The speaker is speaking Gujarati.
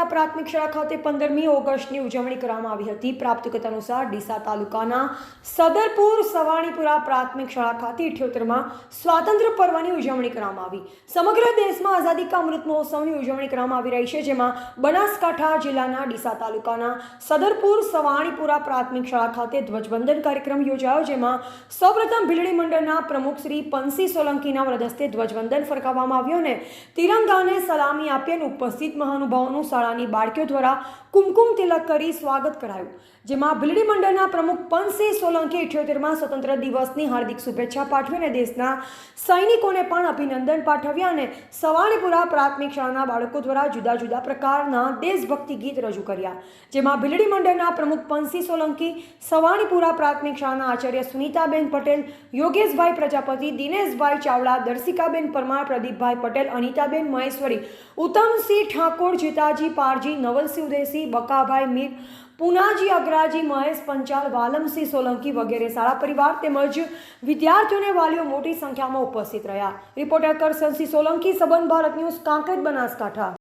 સવાણીપુરા પ્રાથમિક શાળા ખાતે 15મી ઓગસ્ટની ઉજવણી કરવામાં આવી હતી। પ્રાપ્ત વિગત અનુસાર ડીસા તાલુકાના સદરપુર સવાણીપુરા પ્રાથમિક શાળા ખાતે 78માં સ્વાતંત્ર્ય પર્વની ઉજવણી કરવામાં આવી। સમગ્ર દેશમાં આઝાદી કા અમૃત મહોત્સવની ઉજવણી કરવામાં આવી રહી છે, જેમાં બનાસકાંઠા જિલ્લાના ડીસા તાલુકાના સદરપુર સવાણીપુરા પ્રાથમિક શાળા ખાતે ધ્વજવંદન કાર્યક્રમ યોજાયો, જેમાં સૌપ્રથમ ભીલડી મંડળના પ્રમુખ શ્રી પંસી સોલંકીના વરદહસ્તે ધ્વજવંદન ફરકાવવામાં આવ્યું અને તિરંગાને સલામી આપી અને ઉપસ્થિત મહાનુભાવોનું શાળાની બાળકીઓ દ્વારા કુમકુમ તિલક કરી સ્વાગત કરાયું, જેમાં ભીલડી મંડળના પ્રમુખ પંસી સોલંકી 78માં સ્વતંત્ર દિવસની હાર્દિક શુભેચ્છા પાઠવી અને દેશના સૈનિકોને પણ અભિનંદન પાઠવ્યા અને સવાણીપુરા પ્રાથમિક શાળાના બાળકો દ્વારા જુદા જુદા પ્રકારના દેશભક્તિ ગીત રજૂ કર્યા, જેમાં ભીલડી મંડળના પ્રમુખ પંસી સોલંકી, સવાણીપુરા પ્રાથમિક શાળાના આચાર્ય સુનીતાબેન પટેલ, યોગેશભાઈ પ્રજાપતિ, દિનેશભાઈ ચાવડા, દર્શિકાબેન પરમાર, પ્રદીપભાઈ પટેલ, અનિતાબેન મહેશ્વરી, ઉત્તમસિંહ ઠાકોર, જીતાજી પારજી, નવલસિંહ ઉદેસી, બકાભાઈ મીર, પુનાજી અગ્રાજી, મહેશ પંચાલ, વાલમસિંહ સોલંકી વગેરે શાળા પરિવાર તેમજ વિદ્યાર્થીઓને વાલીઓ મોટી સંખ્યામાં ઉપસ્થિત રહ્યા। રિપોર્ટર કરસનસિંહ સોલંકી, સંબંધ ભારત ન્યૂઝ, કાંકરેજ, બનાસકાંઠા।